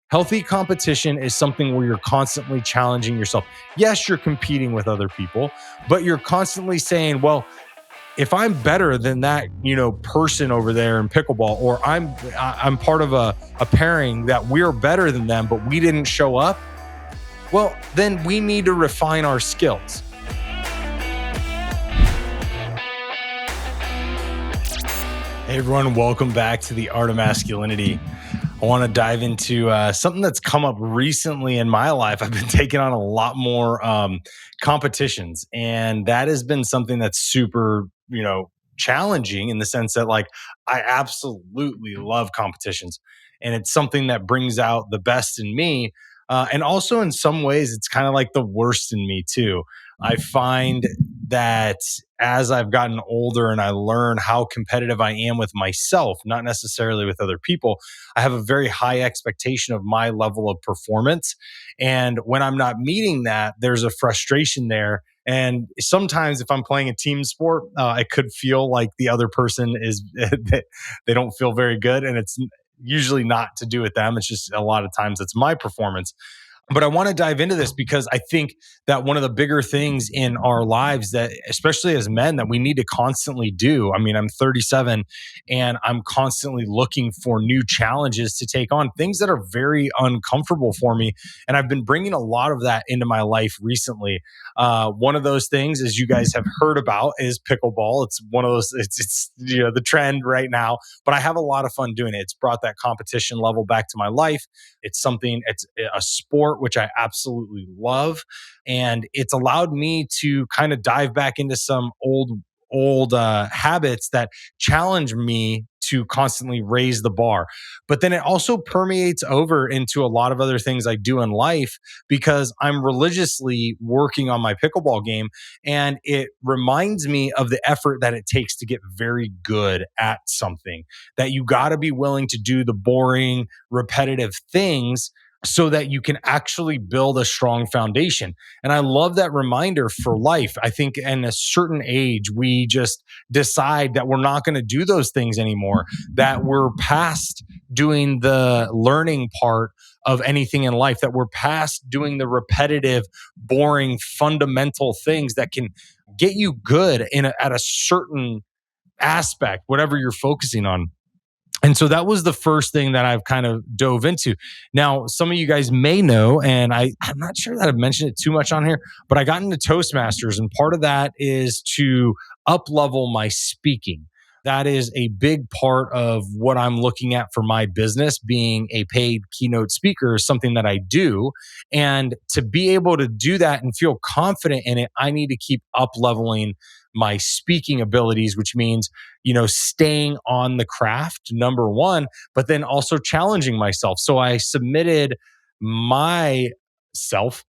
Healthy competition is something where you're constantly challenging yourself. Yes, you're competing with other people, but you're constantly saying, well, if I'm better than that, person over there in pickleball, or I'm part of a pairing that we're better than them, but we didn't show up, well, then we need to refine our skills. Hey everyone, welcome back to the Art of Masculinity. I want to dive into something that's come up recently in my life. I've been taking on a lot more competitions, and that has been something that's super, challenging in the sense that I absolutely love competitions, and it's something that brings out the best in me. And also in some ways, it's kind of like the worst in me too. I find that as I've gotten older and I learn how competitive I am with myself, not necessarily with other people, I have a very high expectation of my level of performance. And when I'm not meeting that, there's a frustration there. And sometimes if I'm playing a team sport, it could feel like the other person is, they don't feel very good. And it's usually not to do with them. It's just a lot of times it's my performance. But I want to dive into this because I think that one of the bigger things in our lives that, especially as men, that we need to constantly do. I mean, I'm 37 and I'm constantly looking for new challenges to take on, things that are very uncomfortable for me. And I've been bringing a lot of that into my life recently. One of those things, as you guys have heard about, is pickleball. It's one of those, it's the trend right now, but I have a lot of fun doing it. It's brought that competition level back to my life. It's a sport which I absolutely love. And it's allowed me to kind of dive back into some old habits that challenge me to constantly raise the bar. But then it also permeates over into a lot of other things I do in life because I'm religiously working on my pickleball game. And it reminds me of the effort that it takes to get very good at something, that you got to be willing to do the boring, repetitive things so that you can actually build a strong foundation. And I love that reminder for life. I think in a certain age, we just decide that we're not going to do those things anymore, that we're past doing the learning part of anything in life, that we're past doing the repetitive, boring, fundamental things that can get you good at a certain aspect, whatever you're focusing on. And so that was the first thing that I've kind of dove into. Now, some of you guys may know, and I'm not sure that I've mentioned it too much on here, but I got into Toastmasters, and part of that is to up level my speaking. That is a big part of what I'm looking at for my business. Being a paid keynote speaker is something that I do. And to be able to do that and feel confident in it, I need to keep up leveling my speaking abilities, which means, staying on the craft, number one, but then also challenging myself. So I submitted myself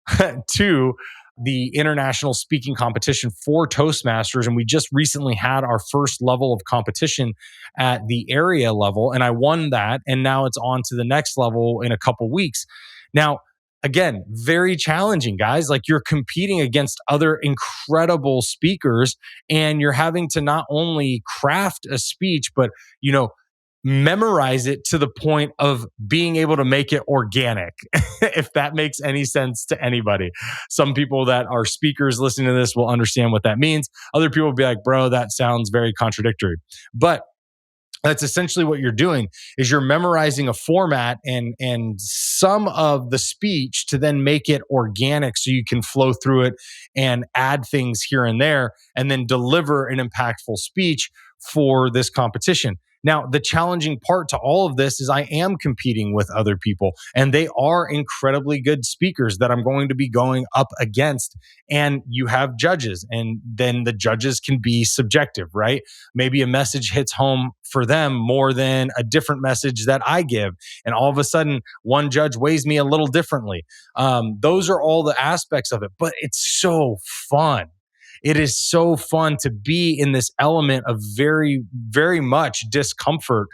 to the international speaking competition for Toastmasters. And we just recently had our first level of competition at the area level. And I won that. And now it's on to the next level in a couple weeks. Now, again, very challenging, guys. Like, you're competing against other incredible speakers, and you're having to not only craft a speech, but, memorize it to the point of being able to make it organic, if that makes any sense to anybody. Some people that are speakers listening to this will understand what that means. Other people will be like, bro, that sounds very contradictory. But that's essentially what you're doing, is you're memorizing a format and some of the speech to then make it organic so you can flow through it and add things here and there and then deliver an impactful speech for this competition. Now, the challenging part to all of this is I am competing with other people, and they are incredibly good speakers that I'm going to be going up against. And you have judges, and then the judges can be subjective, right? Maybe a message hits home for them more than a different message that I give. And all of a sudden, one judge weighs me a little differently. Those are all the aspects of it, but it's so fun. It is so fun to be in this element of very, very much discomfort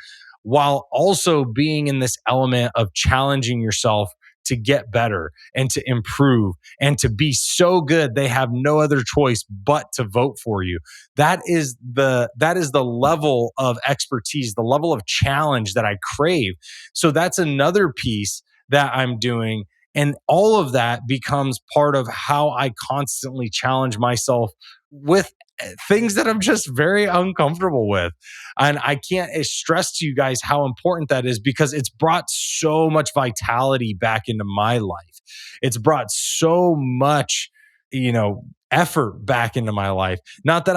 while also being in this element of challenging yourself to get better and to improve and to be so good they have no other choice but to vote for you. That is the level of expertise, the level of challenge that I crave. So that's another piece that I'm doing. And all of that becomes part of how I constantly challenge myself with things that I'm just very uncomfortable with. And I can't stress to you guys how important that is, because it's brought so much vitality back into my life. It's brought so much, effort back into my life. Not that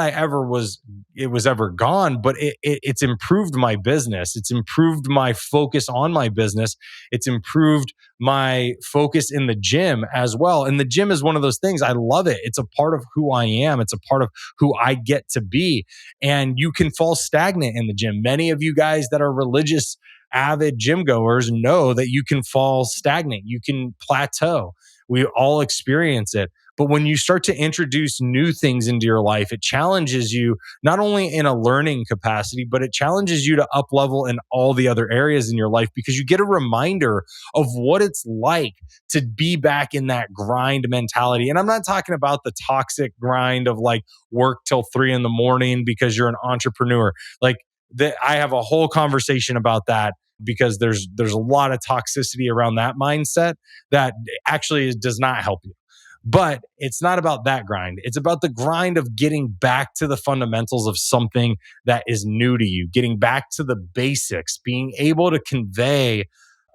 it was ever gone, but it's improved my business. It's improved my focus on my business. It's improved my focus in the gym as well. And the gym is one of those things. I love it. It's a part of who I am. It's a part of who I get to be. And you can fall stagnant in the gym. Many of you guys that are religious, avid gym goers know that you can fall stagnant. You can plateau. We all experience it. But when you start to introduce new things into your life, it challenges you not only in a learning capacity, but it challenges you to up level in all the other areas in your life, because you get a reminder of what it's like to be back in that grind mentality. And I'm not talking about the toxic grind of like work till 3 a.m. because you're an entrepreneur. Like I have a whole conversation about that, because there's a lot of toxicity around that mindset that actually does not help you. But it's not about that grind. It's about the grind of getting back to the fundamentals of something that is new to you, getting back to the basics, being able to convey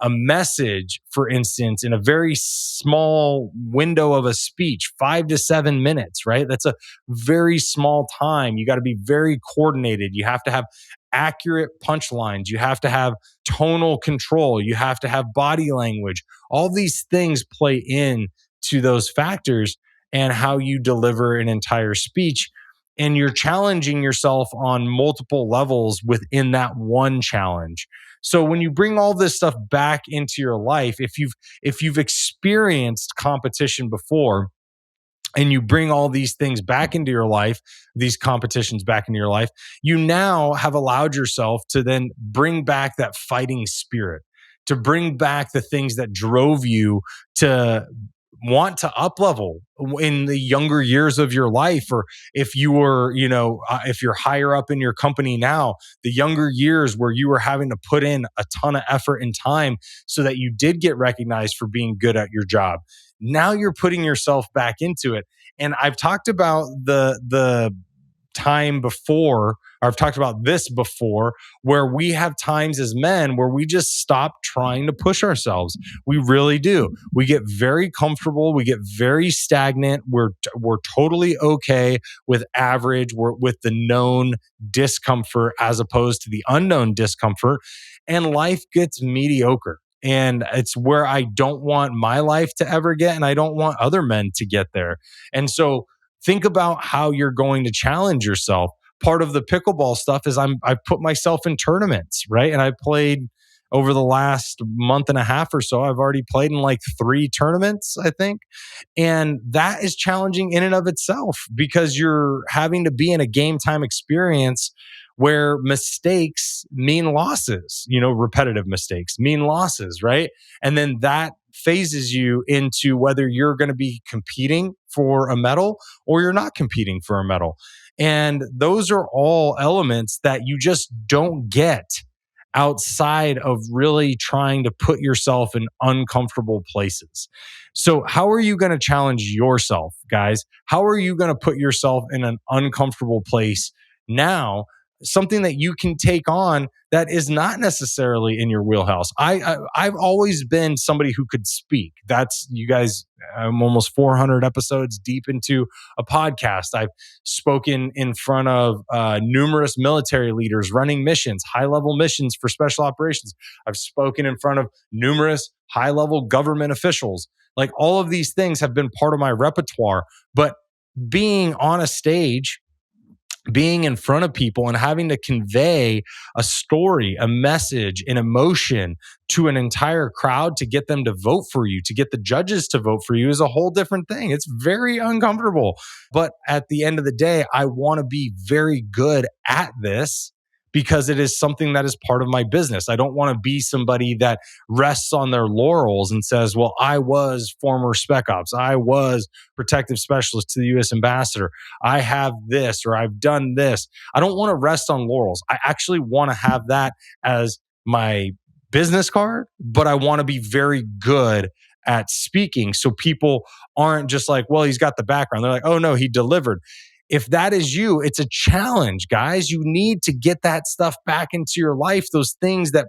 a message, for instance, in a very small window of a speech, 5 to 7 minutes, right? That's a very small time. You got to be very coordinated. You have to have accurate punchlines. You have to have tonal control. You have to have body language. All these things play in to those factors and how you deliver an entire speech. And you're challenging yourself on multiple levels within that one challenge. So when you bring all this stuff back into your life, if you've experienced competition before, and you bring all these things back into your life, these competitions back into your life, you now have allowed yourself to then bring back that fighting spirit, to bring back the things that drove you to want to up level in the younger years of your life. Or if you were, if you're higher up in your company now, the younger years where you were having to put in a ton of effort and time so that you did get recognized for being good at your job. Now you're putting yourself back into it. And I've talked about the time before, or I've talked about this before, where we have times as men where we just stop trying to push ourselves. We really do. We get very comfortable. We get very stagnant. We're totally okay with average. We're with the known discomfort as opposed to the unknown discomfort. And life gets mediocre. And it's where I don't want my life to ever get, and I don't want other men to get there. And so think about how you're going to challenge yourself. Part of the pickleball stuff is I put myself in tournaments, right? And I played over the last month and a half or so. I've already played in like 3 tournaments, I think. And that is challenging in and of itself, because you're having to be in a game time experience where mistakes mean losses, repetitive mistakes mean losses, right? And then that phases you into whether you're going to be competing for a medal or you're not competing for a medal. And those are all elements that you just don't get outside of really trying to put yourself in uncomfortable places. So, how are you going to challenge yourself, guys? How are you going to put yourself in an uncomfortable place now? Something that you can take on that is not necessarily in your wheelhouse. I've always been somebody who could speak. That's you guys. I'm almost 400 episodes deep into a podcast. I've spoken in front of numerous military leaders running missions, high level missions for special operations. I've spoken in front of numerous high level government officials. Like all of these things have been part of my repertoire. But being on a stage, being in front of people and having to convey a story, a message, an emotion to an entire crowd to get them to vote for you, to get the judges to vote for you is a whole different thing. It's very uncomfortable. But at the end of the day, I want to be very good at this because it is something that is part of my business. I don't want to be somebody that rests on their laurels and says, well, I was former spec ops. I was protective specialist to the U.S. ambassador. I have this or I've done this. I don't want to rest on laurels. I actually want to have that as my business card, but I want to be very good at speaking. So people aren't just like, well, he's got the background. They're like, oh no, he delivered. If that is you, it's a challenge, guys. You need to get that stuff back into your life, those things that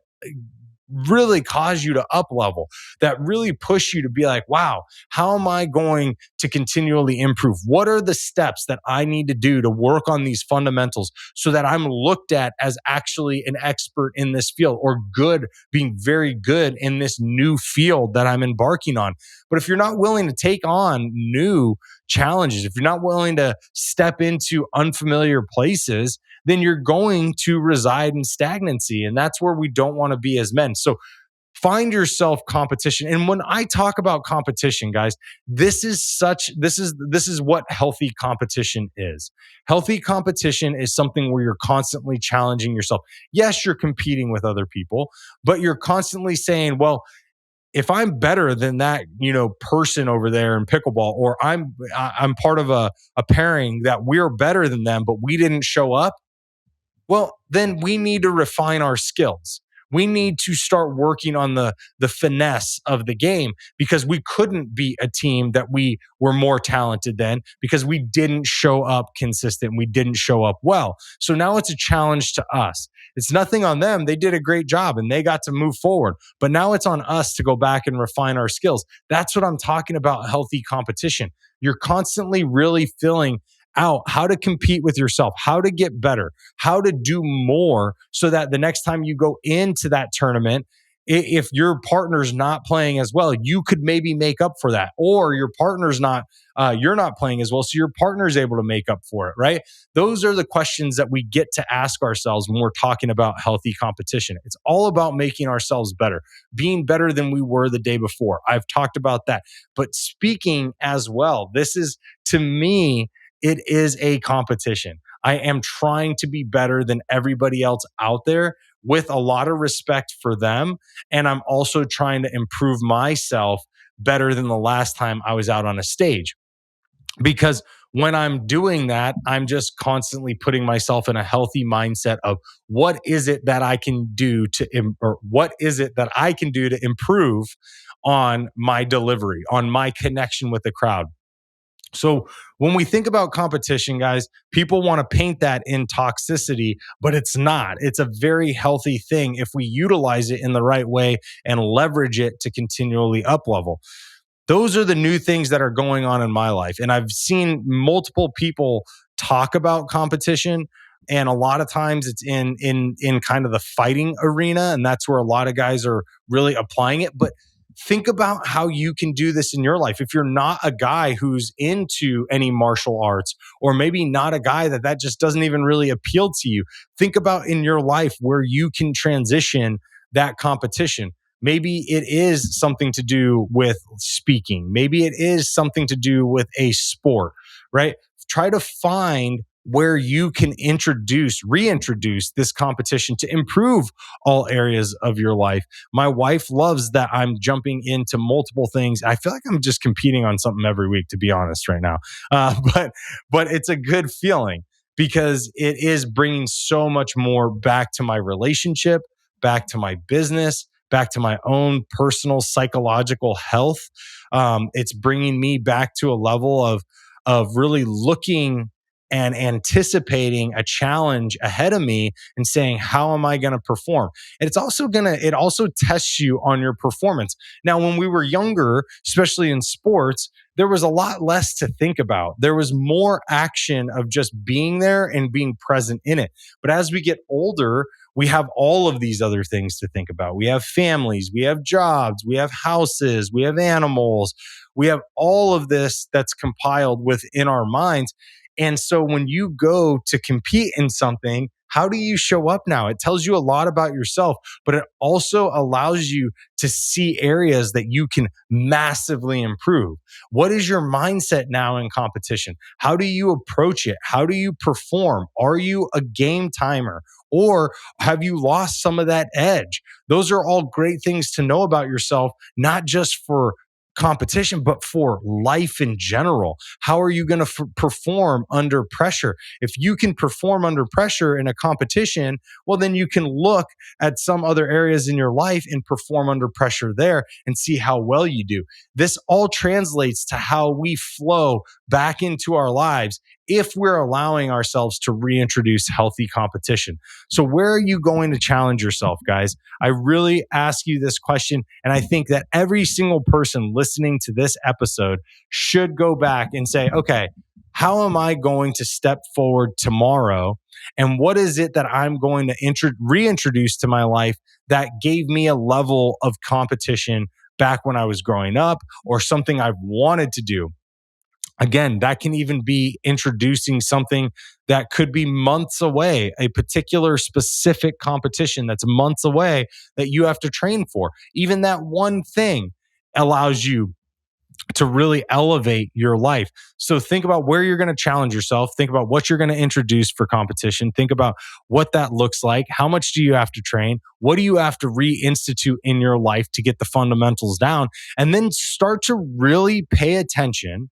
really cause you to up level, that really push you to be like, wow, how am I going to continually improve? What are the steps that I need to do to work on these fundamentals so that I'm looked at as actually an expert in this field, or good, being very good in this new field that I'm embarking on? But if you're not willing to take on new challenges, if you're not willing to step into unfamiliar places, then you're going to reside in stagnancy. And that's where we don't want to be as men. So find yourself competition. And when I talk about competition, guys, this is what healthy competition is. Healthy competition is something where you're constantly challenging yourself. Yes, you're competing with other people, but you're constantly saying, well, if I'm better than that, person over there in pickleball, or I'm part of a pairing that we're better than them, but we didn't show up, well, then we need to refine our skills. We need to start working on the finesse of the game, because we couldn't beat a team that we were more talented than, because we didn't show up consistent. We didn't show up well. So now it's a challenge to us. It's nothing on them. They did a great job and they got to move forward. But now it's on us to go back and refine our skills. That's what I'm talking about, healthy competition. You're constantly really feeling out how to compete with yourself, how to get better, how to do more, so that the next time you go into that tournament, if your partner's not playing as well, you could maybe make up for that. Or your partner's not, you're not playing as well, so your partner's able to make up for it, right? Those are the questions that we get to ask ourselves when we're talking about healthy competition. It's all about making ourselves better, being better than we were the day before. I've talked about that. But speaking as well, this is, to me, it is a competition. I am trying to be better than everybody else out there, with a lot of respect for them. And I'm also trying to improve myself better than the last time I was out on a stage. Because when I'm doing that, I'm just constantly putting myself in a healthy mindset of what is it that I can do or what is it that I can do to improve on my delivery, on my connection with the crowd. So when we think about competition, guys, people want to paint that in toxicity, but it's not. It's a very healthy thing if we utilize it in the right way and leverage it to continually up level. Those are the new things that are going on in my life. And I've seen multiple people talk about competition. And a lot of times it's in kind of the fighting arena. And that's where a lot of guys are really applying it. But think about how you can do this in your life. If you're not a guy who's into any martial arts, or maybe not a guy that just doesn't even really appeal to you, think about in your life where you can transition that competition. Maybe it is something to do with speaking. Maybe it is something to do with a sport, right? Try to find where you can reintroduce this competition to improve all areas of your life. My wife loves that I'm jumping into multiple things. I feel like I'm just competing on something every week, to be honest, right now. But it's a good feeling, because it is bringing so much more back to my relationship, back to my business, back to my own personal psychological health. It's bringing me back to a level of really looking and anticipating a challenge ahead of me and saying, how am I going to perform? And it also tests you on your performance. Now, when we were younger, especially in sports, there was a lot less to think about. There was more action of just being there and being present in it. But as we get older, we have all of these other things to think about. We have families, we have jobs, we have houses, we have animals, we have all of this that's compiled within our minds. And so when you go to compete in something, how do you show up now? It tells you a lot about yourself, but it also allows you to see areas that you can massively improve. What is your mindset now in competition? How do you approach it? How do you perform? Are you a game timer? Or have you lost some of that edge? Those are all great things to know about yourself, not just for competition, but for life in general. How are you going to perform under pressure? If you can perform under pressure in a competition, well, then you can look at some other areas in your life and perform under pressure there and see how well you do. This all translates to how we flow back into our lives if we're allowing ourselves to reintroduce healthy competition. So where are you going to challenge yourself, guys? I really ask you this question, and I think that every single person listening to this episode should go back and say, okay, how am I going to step forward tomorrow? And what is it that I'm going to reintroduce to my life that gave me a level of competition back when I was growing up, or something I've wanted to do? Again, that can even be introducing something that could be months away, a particular specific competition that's months away that you have to train for. Even that one thing allows you to really elevate your life. So think about where you're going to challenge yourself. Think about what you're going to introduce for competition. Think about what that looks like. How much do you have to train? What do you have to reinstitute in your life to get the fundamentals down? And then start to really pay attention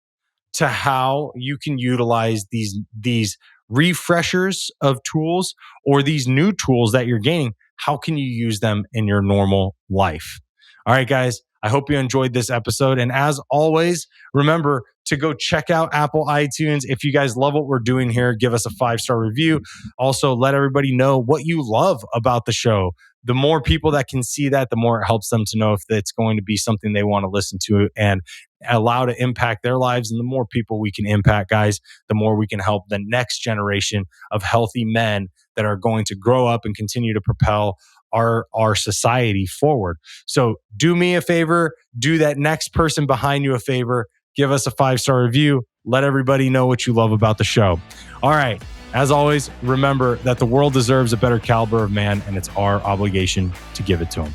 to how you can utilize these refreshers of tools, or these new tools that you're gaining. How can you use them in your normal life? All right, guys, I hope you enjoyed this episode. And as always, remember to go check out Apple iTunes. If you guys love what we're doing here, give us a 5-star review. Also, let everybody know what you love about the show. The more people that can see that, the more it helps them to know if it's going to be something they want to listen to and allow to impact their lives. And the more people we can impact, guys, the more we can help the next generation of healthy men that are going to grow up and continue to propel our society forward. So do me a favor, do that next person behind you a favor, give us a 5-star review, let everybody know what you love about the show. All right. As always, remember that the world deserves a better caliber of man, and it's our obligation to give it to them.